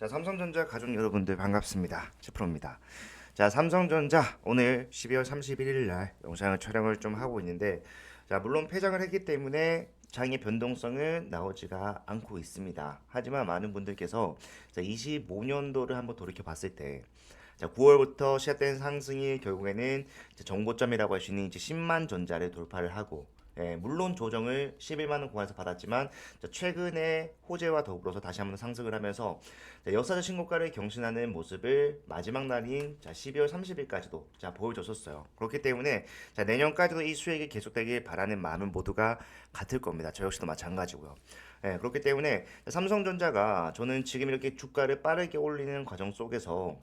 자, 삼성전자 가족 여러분들 반갑습니다. 치프로입니다. 자, 삼성전자 오늘 12월 31일 날 영상을 촬영을 좀 하고 있는데, 자, 물론 폐장을 했기 때문에 장의 변동성은 나오지가 않고 있습니다. 하지만 많은 분들께서 25년도를 한번 돌이켜 봤을 때, 자, 9월부터 시작된 상승이 결국에는 이제 정고점이라고 할 수 있는 이제 10만 전자를 돌파를 하고, 물론 조정을 11만 원 구간에서 받았지만, 자, 최근에 호재와 더불어서 다시 한번 상승을 하면서, 자, 역사적 신고가를 경신하는 모습을 마지막 날인, 자, 12월 30일까지도 자, 보여줬었어요. 그렇기 때문에, 자, 내년까지도 이 수익이 계속되길 바라는 마음은 모두가 같을 겁니다. 저 역시도 마찬가지고요. 그렇기 때문에 삼성전자가, 저는 지금 이렇게 주가를 빠르게 올리는 과정 속에서,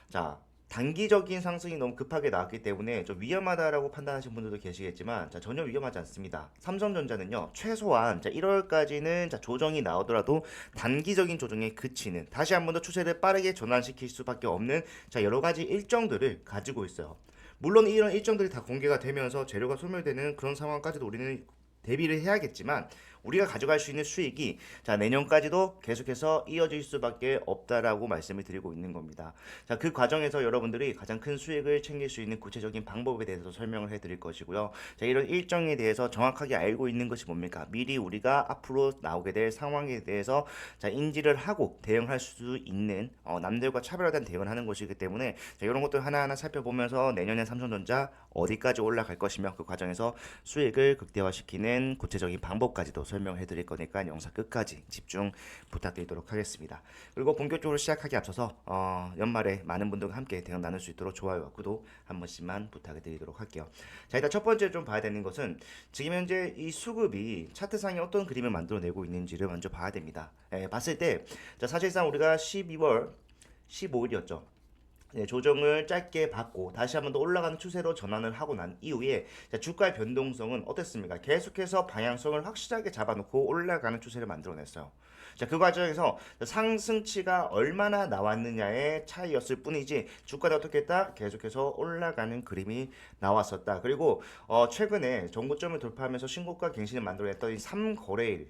자, 단기적인 상승이 너무 급하게 나왔기 때문에 좀 위험하다라고 판단하시는 분들도 계시겠지만, 자, 전혀 위험하지 않습니다. 삼성전자는요, 최소한 자, 1월까지는 자, 조정이 나오더라도 단기적인 조정에 그치는, 다시 한 번 더 추세를 빠르게 전환시킬 수밖에 없는, 자, 여러 가지 일정들을 가지고 있어요. 물론 이런 일정들이 다 공개가 되면서 재료가 소멸되는 그런 상황까지도 우리는 대비를 해야겠지만, 우리가 가져갈 수 있는 수익이, 자, 내년까지도 계속해서 이어질 수밖에 없다라고 말씀을 드리고 있는 겁니다. 자, 그 과정에서 여러분들이 가장 큰 수익을 챙길 수 있는 구체적인 방법에 대해서 설명을 해드릴 것이고요. 자, 이런 일정에 대해서 정확하게 알고 있는 것이 뭡니까? 미리 우리가 앞으로 나오게 될 상황에 대해서, 자, 인지를 하고 대응할 수 있는, 남들과 차별화된 대응을 하는 것이기 때문에, 자, 이런 것들 하나하나 살펴보면서 내년에 삼성전자 어디까지 올라갈 것이며, 그 과정에서 수익을 극대화시키는 구체적인 방법까지도 설명해 드릴 거니까 영상 끝까지 집중 부탁드리도록 하겠습니다. 그리고 본격적으로 시작하기 앞서서 연말에 많은 분들과 함께 대응 나눌 수 있도록 좋아요와 구독 한 번씩만 부탁을 드리도록 할게요. 자, 일단 첫 번째 좀 봐야 되는 것은, 지금 현재 이 수급이 차트상에 어떤 그림을 만들어내고 있는지를 먼저 봐야 됩니다. 봤을 때, 자, 사실상 우리가 12월 15일이었죠. 조정을 짧게 받고 다시 한번 더 올라가는 추세로 전환을 하고 난 이후에, 자, 주가의 변동성은 어땠습니까? 계속해서 방향성을 확실하게 잡아놓고 올라가는 추세를 만들어냈어요. 자, 그 과정에서 상승치가 얼마나 나왔느냐의 차이였을 뿐이지, 주가가 어떻게 했다? 계속해서 올라가는 그림이 나왔었다. 그리고 최근에 정고점을 돌파하면서 신고가 갱신을 만들어냈던 이 3거래일,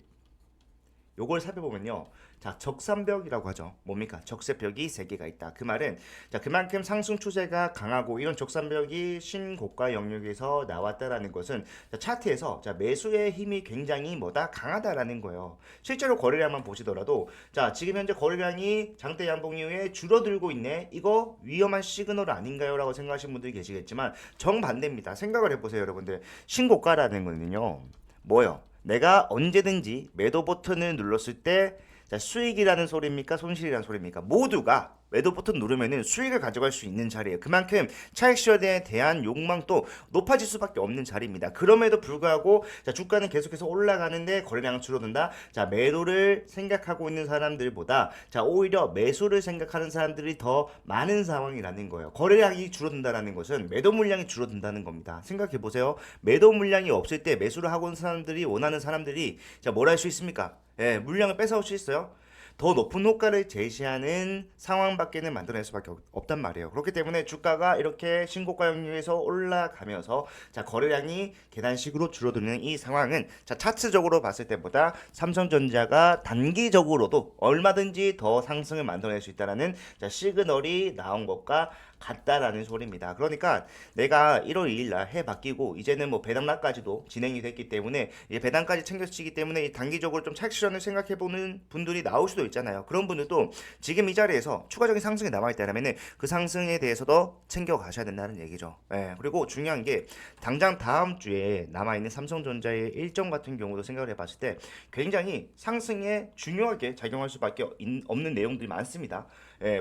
요걸 살펴보면요, 자, 적산벽이라고 하죠. 뭡니까? 적세벽이 3개가 있다. 그 말은, 자, 그만큼 상승 추세가 강하고 이런 적산벽이 신고가 영역에서 나왔다라는 것은, 자, 차트에서, 자, 매수의 힘이 굉장히 뭐다? 강하다라는 거예요. 실제로 거래량만 보시더라도, 자, 지금 현재 거래량이 장대 양봉 이후에 줄어들고 있네. 이거 위험한 시그널 아닌가요? 라고 생각하시는 분들이 계시겠지만, 정반대입니다. 생각을 해보세요, 여러분들. 신고가라는 거는요, 뭐요? 내가 언제든지 매도 버튼을 눌렀을 때, 자, 수익이라는 소리입니까? 손실이라는 소리입니까? 모두가 매도 버튼 누르면은 수익을 가져갈 수 있는 자리예요. 그만큼 차익 실현에 대한 욕망도 높아질 수밖에 없는 자리입니다. 그럼에도 불구하고, 자, 주가는 계속해서 올라가는데 거래량은 줄어든다. 자, 매도를 생각하고 있는 사람들보다, 자, 오히려 매수를 생각하는 사람들이 더 많은 상황이라는 거예요. 거래량이 줄어든다는 것은 매도 물량이 줄어든다는 겁니다. 생각해 보세요. 매도 물량이 없을 때 매수를 하고 있는 사람들이, 원하는 사람들이, 자, 뭘 할 수 있습니까? 물량을 뺏어올 수 있어요. 더 높은 호가를 제시하는 상황밖에는 만들어낼 수밖에 없단 말이에요. 그렇기 때문에 주가가 이렇게 신고가 영역에서 올라가면서, 자, 거래량이 계단식으로 줄어드는 이 상황은, 자, 차트적으로 봤을 때보다 삼성전자가 단기적으로도 얼마든지 더 상승을 만들어낼 수 있다는, 자, 시그널이 나온 것과 같다라는 소리입니다. 그러니까 내가 1월 2일 날 해 바뀌고 이제는 뭐 배당락까지도 진행이 됐기 때문에, 이제 배당까지 챙겨지기 때문에 단기적으로 좀 차익 실현을 생각해 보는 분들이 나올 수도 있잖아요. 그런 분들도 지금 이 자리에서 추가적인 상승이 남아 있다면은 그 상승에 대해서도 챙겨 가셔야 된다는 얘기죠. 그리고 중요한 게, 당장 다음 주에 남아 있는 삼성전자의 일정 같은 경우도 생각을 해봤을 때 굉장히 상승에 중요하게 작용할 수밖에 없는 내용들이 많습니다.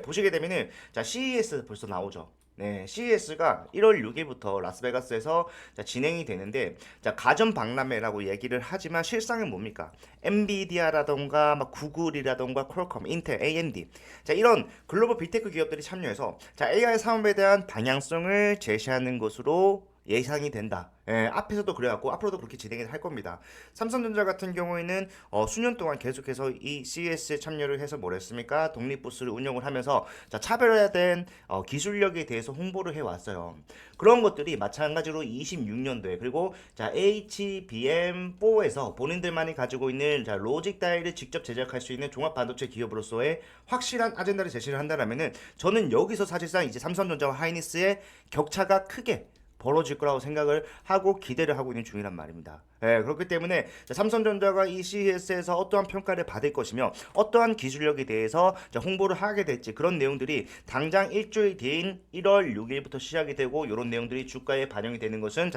보시게 되면은, 자, CES 벌써 나오죠. 네, CES가 1월 6일부터 라스베가스에서, 자, 진행이 되는데, 자, 가전 박람회라고 얘기를 하지만 실상은 뭡니까? 엔비디아라던가 막 구글이라던가 퀄컴, 인텔, AMD, 자, 이런 글로벌 빅테크 기업들이 참여해서, 자, AI 산업에 대한 방향성을 제시하는 것으로 예상이 된다. 앞에서도 그래갖고 앞으로도 그렇게 진행이 할 겁니다. 삼성전자 같은 경우에는 수년 동안 계속해서 이 CES에 참여를 해서 뭘 했습니까? 독립부스를 운영을 하면서 자, 차별화된 기술력에 대해서 홍보를 해왔어요. 그런 것들이 마찬가지로 26년도에 그리고 자, HBM4에서 본인들만이 가지고 있는 자, 로직 다이를 직접 제작할 수 있는 종합 반도체 기업으로서의 확실한 아젠다를 제시를 한다면은 저는 여기서 사실상 이제 삼성전자와 하이닉스의 격차가 크게 벌어질 거라고 생각을 하고 기대를 하고 있는 중이란 말입니다. 그렇기 때문에 삼성전자가 이 CES에서 어떠한 평가를 받을 것이며 어떠한 기술력에 대해서 홍보를 하게 될지 그런 내용들이 당장 일주일 뒤인 1월 6일부터 시작이 되고 이런 내용들이 주가에 반영이 되는 것은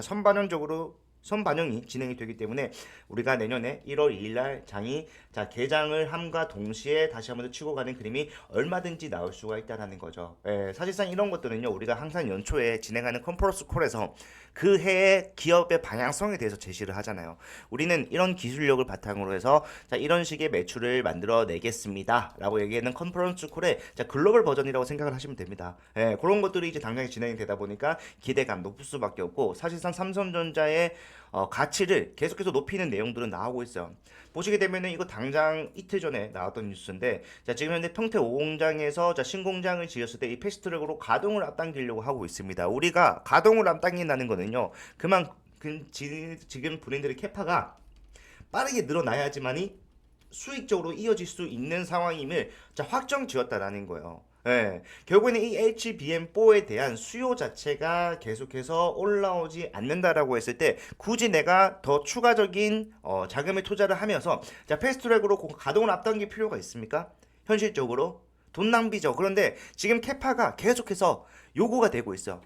선반영이 진행이 되기 때문에 우리가 내년에 1월 2일 날 장이 자 개장을 함과 동시에 다시 한번 더 치고 가는 그림이 얼마든지 나올 수가 있다라는 거죠. 사실상 이런 것들은요 우리가 항상 연초에 진행하는 컨퍼런스 콜에서 그 해의 기업의 방향성에 대해서 제시를 하잖아요. 우리는 이런 기술력을 바탕으로 해서 자 이런 식의 매출을 만들어 내겠습니다라고 얘기하는 컨퍼런스 콜의 자 글로벌 버전이라고 생각을 하시면 됩니다. 그런 것들이 이제 당장에 진행이 되다 보니까 기대감 높을 수밖에 없고 사실상 삼성전자의 가치를 계속해서 높이는 내용들은 나오고 있어요. 보시게 되면은 이거 당장 이틀 전에 나왔던 뉴스인데 자 지금 현재 평택 5공장에서 자 신공장을 지었을 때 이 패스트트랙으로 가동을 앞당기려고 하고 있습니다. 우리가 가동을 앞당긴다는 거는요 그만큼 지금 본인들의 캐파가 빠르게 늘어나야지만이 수익적으로 이어질 수 있는 상황임을 자 확정 지었다라는 거예요. 결국에는 이 HBM4에 대한 수요 자체가 계속해서 올라오지 않는다라고 했을 때 굳이 내가 더 추가적인 자금을 투자를 하면서 자 패스트트랙으로 가동을 앞당길 필요가 있습니까? 현실적으로 돈 낭비죠. 그런데 지금 캐파가 계속해서 요구가 되고 있어.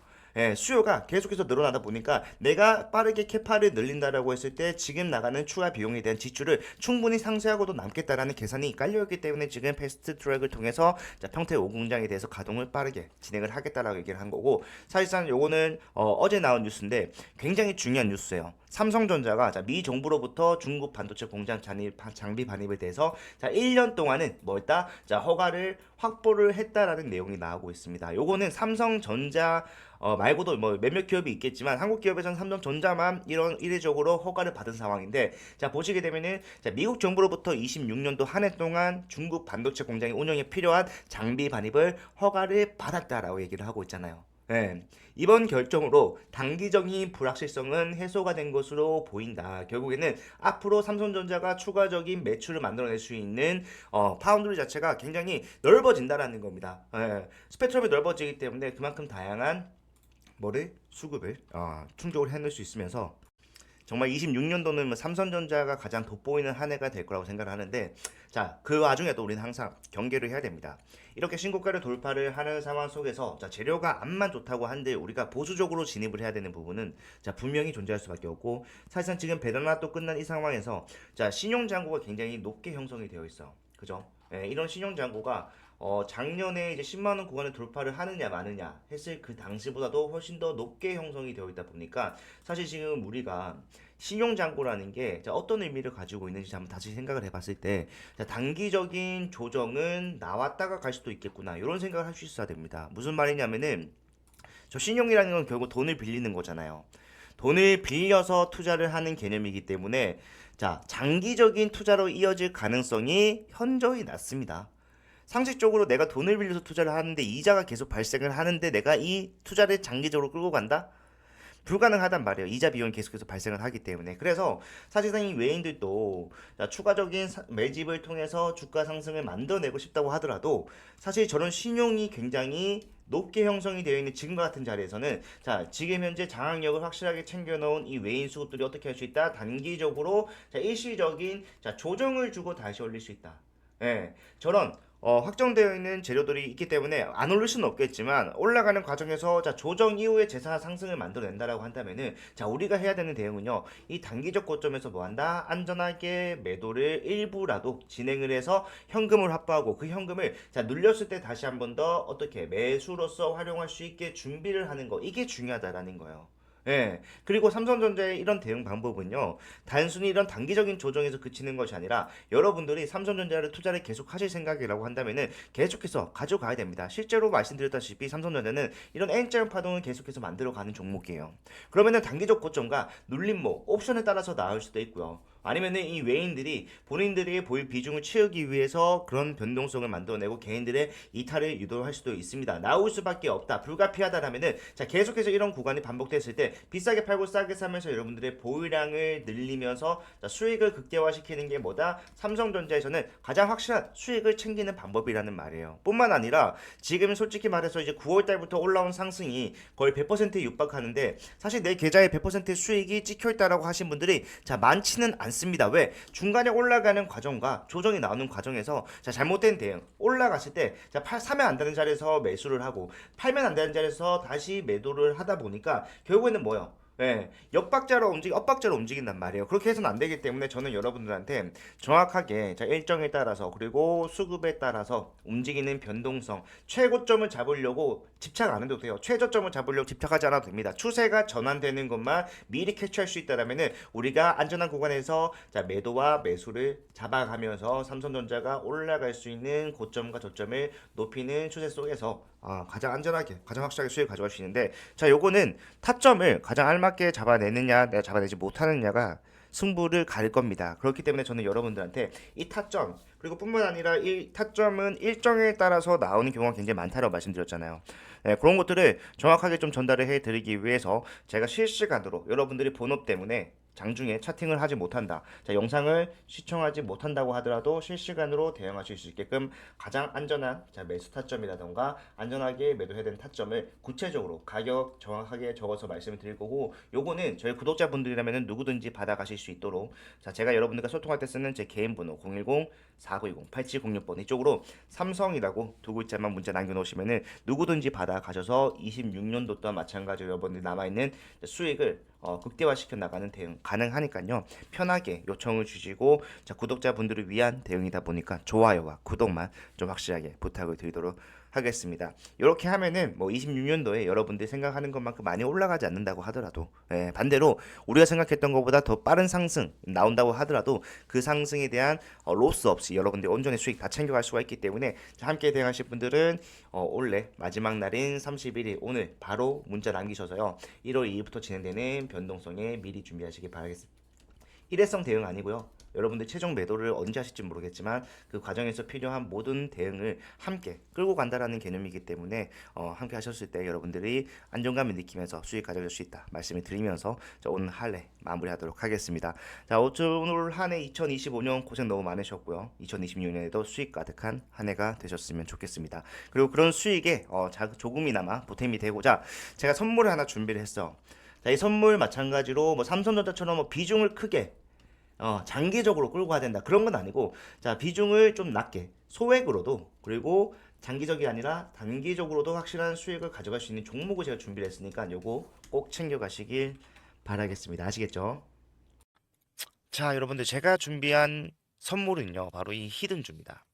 수요가 계속해서 늘어나다 보니까 내가 빠르게 캐파를 늘린다라고 했을 때 지금 나가는 추가 비용에 대한 지출을 충분히 상쇄하고도 남겠다라는 계산이 깔려있기 때문에 지금 패스트 트랙을 통해서 자, 평택 5공장에 대해서 가동을 빠르게 진행을 하겠다라고 얘기를 한 거고 사실상 요거는 어제 나온 뉴스인데 굉장히 중요한 뉴스예요. 삼성전자가 자, 미 정부로부터 중국 반도체 공장 장비 반입에 대해서 자, 1년 동안은 뭐였다? 자, 허가를 확보를 했다라는 내용이 나오고 있습니다. 요거는 삼성전자 말고도 뭐 몇몇 기업이 있겠지만 한국 기업에서는 삼성전자만 이런 이례적으로 허가를 받은 상황인데 자 보시게 되면은 자, 미국 정부로부터 26년도 한 해 동안 중국 반도체 공장의 운영에 필요한 장비 반입을 허가를 받았다라고 얘기를 하고 있잖아요. 이번 결정으로 단기적인 불확실성은 해소가 된 것으로 보인다. 결국에는 앞으로 삼성전자가 추가적인 매출을 만들어낼 수 있는 파운드리 자체가 굉장히 넓어진다라는 겁니다. 스펙트럼이 넓어지기 때문에 그만큼 다양한 수급을 충족을 해낼 수 있으면서 정말 26년도는 삼성전자가 가장 돋보이는 한 해가 될 거라고 생각을 하는데 자, 그 와중에도 우리는 항상 경계를 해야 됩니다. 이렇게 신고가를 돌파를 하는 상황 속에서 자, 재료가 암만 좋다고 한들 우리가 보수적으로 진입을 해야 되는 부분은 자, 분명히 존재할 수밖에 없고 사실상 지금 배당납도 끝난 이 상황에서 자, 신용잔고가 굉장히 높게 형성이 되어 있어. 그죠? 이런 신용잔고가 작년에 이제 10만 원 구간을 돌파를 하느냐 마느냐 했을 그 당시보다도 훨씬 더 높게 형성이 되어 있다 보니까 사실 지금 우리가 신용잔고라는 게 어떤 의미를 가지고 있는지 한번 다시 생각을 해봤을 때 단기적인 조정은 나왔다가 갈 수도 있겠구나 이런 생각을 할 수 있어야 됩니다. 무슨 말이냐면은 저 신용이라는 건 결국 돈을 빌리는 거잖아요. 돈을 빌려서 투자를 하는 개념이기 때문에 자 장기적인 투자로 이어질 가능성이 현저히 낮습니다. 상식적으로 내가 돈을 빌려서 투자를 하는데 이자가 계속 발생을 하는데 내가 이 투자를 장기적으로 끌고 간다? 불가능하단 말이에요. 이자 비용이 계속해서 발생을 하기 때문에. 그래서 사실상 이 외인들도 추가적인 매집을 통해서 주가 상승을 만들어내고 싶다고 하더라도 사실 저런 신용이 굉장히 높게 형성이 되어 있는 지금과 같은 자리에서는 자 지금 현재 장악력을 확실하게 챙겨놓은 이 외인 수급들이 어떻게 할 수 있다? 단기적으로 자 일시적인 자 조정을 주고 다시 올릴 수 있다. 저런 확정되어 있는 재료들이 있기 때문에 안 오를 수는 없겠지만 올라가는 과정에서 자 조정 이후에 재산 상승을 만들어낸다라고 한다면은 자 우리가 해야 되는 대응은요 이 단기적 고점에서 뭐한다 안전하게 매도를 일부라도 진행을 해서 현금을 확보하고 그 현금을 자 눌렸을 때 다시 한번 더 어떻게 매수로서 활용할 수 있게 준비를 하는 거 이게 중요하다라는 거예요. 예. 그리고 삼성전자의 이런 대응 방법은요, 단순히 이런 단기적인 조정에서 그치는 것이 아니라 여러분들이 삼성전자를 투자를 계속 하실 생각이라고 한다면은 계속해서 가져가야 됩니다. 실제로 말씀드렸다시피 삼성전자는 이런 N자형 파동을 계속해서 만들어가는 종목이에요. 그러면은 단기적 고점과 눌림목, 옵션에 따라서 나올 수도 있고요. 아니면은 이 외인들이 본인들이 보유 비중을 채우기 위해서 그런 변동성을 만들어내고 개인들의 이탈을 유도할 수도 있습니다. 나올 수밖에 없다. 불가피하다라면은 자 계속해서 이런 구간이 반복됐을 때 비싸게 팔고 싸게 사면서 여러분들의 보유량을 늘리면서 자, 수익을 극대화시키는 게 뭐다? 삼성전자에서는 가장 확실한 수익을 챙기는 방법이라는 말이에요. 뿐만 아니라 지금 솔직히 말해서 이제 9월 달부터 올라온 상승이 거의 100%에 육박하는데 사실 내 계좌에 100% 수익이 찍혀 있다라고 하신 분들이 자 많지는 않습니다. 왜? 중간에 올라가는 과정과 조정이 나오는 과정에서 자 잘못된 대응 올라갔을 때 자 사면 안 되는 자리에서 매수를 하고 팔면 안 되는 자리에서 다시 매도를 하다 보니까 결국에는 뭐요? 예, 엇박자로 움직인단 말이에요. 그렇게 해서는 안 되기 때문에 저는 여러분들한테 정확하게 자, 일정에 따라서 그리고 수급에 따라서 움직이는 변동성, 최고점을 잡으려고 집착 안 해도 돼요. 최저점을 잡으려고 집착하지 않아도 됩니다. 추세가 전환되는 것만 미리 캐치할 수 있다라면은 우리가 안전한 구간에서 자, 매도와 매수를 잡아가면서 삼성전자가 올라갈 수 있는 고점과 저점을 높이는 추세 속에서 가장 안전하게, 가장 확실하게 수익 가져갈 수 있는데 자, 요거는 타점을 가장 알맞게 잡아내느냐, 내가 잡아내지 못하느냐가 승부를 가릴 겁니다. 그렇기 때문에 저는 여러분들한테 이 타점 그리고 뿐만 아니라 이 타점은 일정에 따라서 나오는 경우가 굉장히 많다고 말씀드렸잖아요. 네, 그런 것들을 정확하게 좀 전달을 해드리기 위해서 제가 실시간으로 여러분들이 본업 때문에 장중에 차팅을 하지 못한다. 자, 영상을 시청하지 못한다고 하더라도 실시간으로 대응하실 수 있게끔 가장 안전한 자, 매수 타점이라던가 안전하게 매도해야 되는 타점을 구체적으로 가격 정확하게 적어서 말씀을 드릴 거고 요거는 저희 구독자분들이라면 누구든지 받아가실 수 있도록 자, 제가 여러분들과 소통할 때 쓰는 제 개인 번호 010-4920-8706번 이쪽으로 삼성이라고 두 글자만 문자 남겨놓으시면은 누구든지 받아가셔서 26년도 또한 마찬가지로 여러분들 남아있는 수익을 극대화시켜 나가는 대응 가능하니까요. 편하게 요청을 주시고 자, 구독자분들을 위한 대응이다 보니까 좋아요와 구독만 좀 확실하게 부탁을 드리도록 하겠습니다. 이렇게 하면은 뭐 26년도에 여러분들이 생각하는 것만큼 많이 올라가지 않는다고 하더라도 반대로 우리가 생각했던 것보다 더 빠른 상승 나온다고 하더라도 그 상승에 대한 로스 없이 여러분들이 온전히 수익 다 챙겨갈 수가 있기 때문에 자, 함께 대응하실 분들은 올해 마지막 날인 31일 오늘 바로 문자 남기셔서요. 1월 2일부터 진행되는 변동성에 미리 준비하시기 바라겠습니다. 일회성 대응 아니고요. 여러분들 최종 매도를 언제 하실지 모르겠지만 그 과정에서 필요한 모든 대응을 함께 끌고 간다라는 개념이기 때문에 함께 하셨을 때 여러분들이 안정감을 느끼면서 수익 가져갈 수 있다 말씀을 드리면서 자, 오늘 할 해 마무리하도록 하겠습니다. 자, 오늘 한 해 2025년 고생 너무 많으셨고요. 2026년에도 수익 가득한 한 해가 되셨으면 좋겠습니다. 그리고 그런 수익에 조금이나마 보탬이 되고자 제가 선물을 하나 준비를 했어. 자, 이 선물 마찬가지로 뭐 삼성전자처럼 뭐 비중을 크게 장기적으로 끌고 가야 된다 그런 건 아니고 자 비중을 좀 낮게 소액으로도 그리고 장기적이 아니라 단기적으로도 확실한 수익을 가져갈 수 있는 종목을 제가 준비를 했으니까 요거 꼭 챙겨가시길 바라겠습니다. 아시겠죠? 자, 여러분들 제가 준비한 선물은요 바로 이 히든주입니다.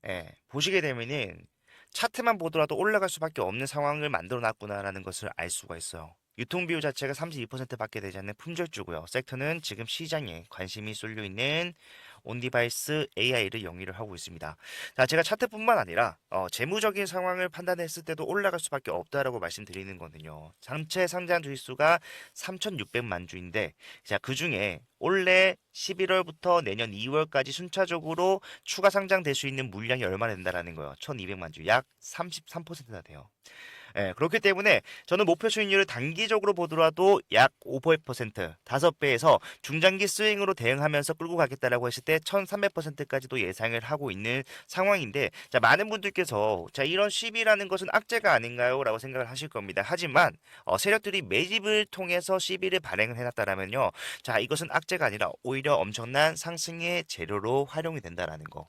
예, 보시게 되면은 차트만 보더라도 올라갈 수밖에 없는 상황을 만들어 놨구나라는 것을 알 수가 있어요. 유통 비율 자체가 32%밖에 되지 않는 품절주고요. 섹터는 지금 시장에 관심이 쏠려 있는 온디바이스 AI를 영위를 하고 있습니다. 자, 제가 차트뿐만 아니라 재무적인 상황을 판단했을 때도 올라갈 수밖에 없다라고 말씀드리는 거는요. 전체 상장 주식수가 3,600만 주인데 자, 그중에 올해 11월부터 내년 2월까지 순차적으로 추가 상장될 수 있는 물량이 얼마나 된다라는 거예요. 1,200만 주, 약 33%나 돼요. 예, 그렇기 때문에 저는 목표 수익률을 단기적으로 보더라도 약 5%, 5배에서 중장기 스윙으로 대응하면서 끌고 가겠다라고 했을 때 1300%까지도 예상을 하고 있는 상황인데 자, 많은 분들께서 자, 이런 시비라는 것은 악재가 아닌가요? 라고 생각을 하실 겁니다. 하지만 세력들이 매집을 통해서 시비를 발행을 해놨다라면요. 자, 이것은 악재가 아니라 오히려 엄청난 상승의 재료로 활용이 된다라는 거.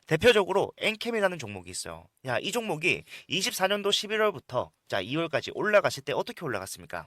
대표적으로 엔캠이라는 종목이 있어요. 야, 이 종목이 24년도 11월부터 자, 2월까지 올라갔을 때 어떻게 올라갔습니까?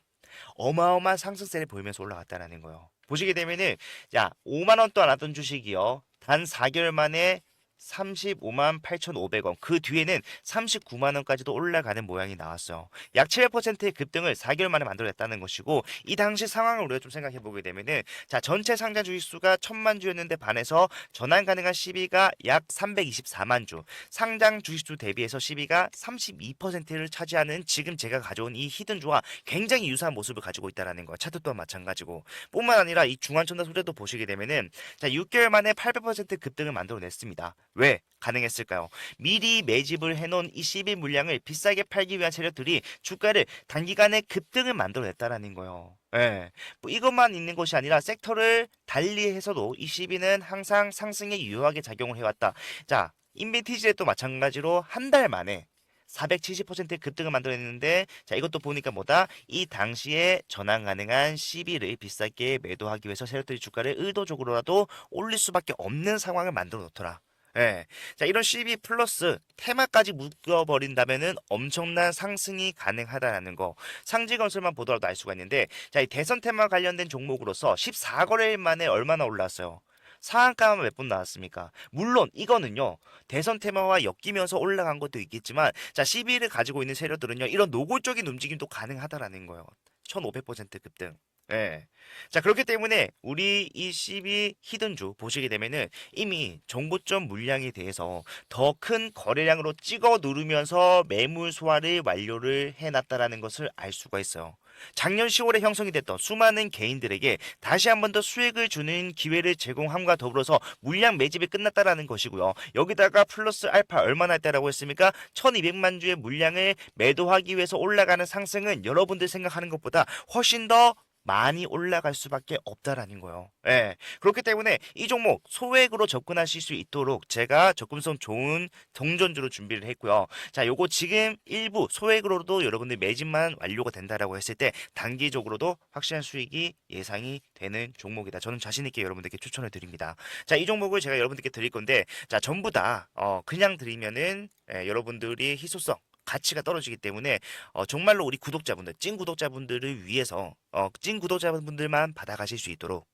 어마어마한 상승세를 보이면서 올라갔다라는 거예요. 보시게 되면은 야, 5만 원도 안 하던 주식이요. 단 4개월 만에 35만 8,500원. 그 뒤에는 39만 원까지도 올라가는 모양이 나왔어요. 약 700%의 급등을 4개월 만에 만들어냈다는 것이고, 이 당시 상황을 우리가 좀 생각해 보게 되면은, 자, 전체 상장 주식수가 1000만 주였는데 반해서 전환 가능한 시비가 약 324만 주. 상장 주식수 대비해서 시비가 32%를 차지하는 지금 제가 가져온 이 히든주와 굉장히 유사한 모습을 가지고 있다라는 거. 차트 또한 마찬가지고. 뿐만 아니라 이 중환천사 소재도 보시게 되면은, 자, 6개월 만에 800% 급등을 만들어냈습니다. 왜 가능했을까요? 미리 매집을 해놓은 이 CB 물량을 비싸게 팔기 위한 세력들이 주가를 단기간에 급등을 만들어냈다라는 거예요. 예. 뭐 이것만 있는 것이 아니라 섹터를 달리해서도 이 CB는 항상 상승에 유효하게 작용을 해왔다. 자, 인벤티지에도 마찬가지로 한 달 만에 470%의 급등을 만들어냈는데, 자, 이것도 보니까 뭐다? 이 당시에 전환 가능한 CB를 비싸게 매도하기 위해서 세력들이 주가를 의도적으로라도 올릴 수밖에 없는 상황을 만들어 놓더라. 예. 자, 이런 CB 플러스 테마까지 묶어버린다면은 엄청난 상승이 가능하다라는 거. 상지건설만 보더라도 알 수가 있는데, 자, 이 대선 테마 관련된 종목으로서 14거래일 만에 얼마나 올랐어요? 상한가만 몇 번 나왔습니까? 물론 이거는요, 대선 테마와 엮이면서 올라간 것도 있겠지만, 자, CB를 가지고 있는 세력들은요, 이런 노골적인 움직임도 가능하다라는 거예요. 1500% 급등. 예. 자, 그렇기 때문에 우리 이 CB 히든주 보시게 되면은 이미 정보점 물량에 대해서 더 큰 거래량으로 찍어 누르면서 매물 소화를 완료를 해놨다라는 것을 알 수가 있어요. 작년 10월에 형성이 됐던 수많은 개인들에게 다시 한 번 더 수익을 주는 기회를 제공함과 더불어서 물량 매집이 끝났다라는 것이고요. 여기다가 플러스 알파 얼마나 했다라고 했습니까? 1200만 주의 물량을 매도하기 위해서 올라가는 상승은 여러분들 생각하는 것보다 훨씬 더 많이 올라갈 수밖에 없다라는 거예요. 예. 그렇기 때문에 이 종목 소액으로 접근하실 수 있도록 제가 접근성 좋은 동전주로 준비를 했고요. 자, 요거 지금 일부 소액으로도 여러분들 매집만 완료가 된다라고 했을 때 단기적으로도 확실한 수익이 예상이 되는 종목이다. 저는 자신 있게 여러분들께 추천을 드립니다. 자, 이 종목을 제가 여러분들께 드릴 건데, 자, 전부 다 그냥 드리면은 여러분들이 희소성 가치가 떨어지기 때문에 정말로 우리 구독자분들, 찐 구독자분들을 위해서 찐 구독자분들만 받아가실 수 있도록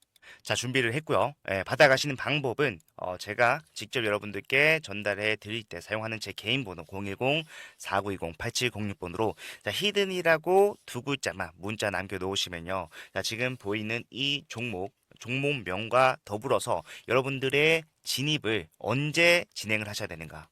자, 준비를 했고요. 예, 받아가시는 방법은 제가 직접 여러분들께 전달해 드릴 때 사용하는 제 개인 번호 010-4920-8706번으로 자, 히든이라고 두 글자만 문자 남겨 놓으시면요. 자, 지금 보이는 이 종목명과 더불어서 여러분들의 진입을 언제 진행을 하셔야 되는가?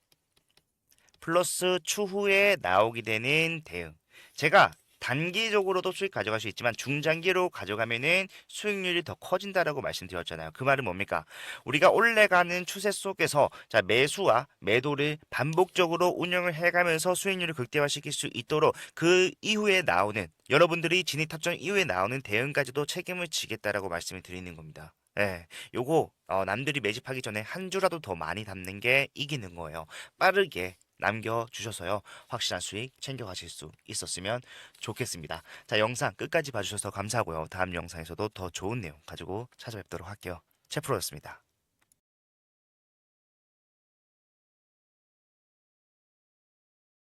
플러스 추후에 나오게 되는 대응. 제가 단기적으로도 수익 가져갈 수 있지만 중장기로 가져가면은 수익률이 더 커진다라고 말씀드렸잖아요. 그 말은 뭡니까? 우리가 올라가는 추세 속에서 자, 매수와 매도를 반복적으로 운영을 해가면서 수익률을 극대화시킬 수 있도록 그 이후에 나오는 여러분들이 진입 탑정 이후에 나오는 대응까지도 책임을 지겠다라고 말씀을 드리는 겁니다. 예, 요거 남들이 매집하기 전에 한 주라도 더 많이 담는 게 이기는 거예요. 빠르게 남겨주셔서요. 확실한 수익 챙겨가실 수 있었으면 좋겠습니다. 자, 영상 끝까지 봐주셔서 감사하고요. 다음 영상에서도 더 좋은 내용 가지고 찾아뵙도록 할게요. 채프로였습니다.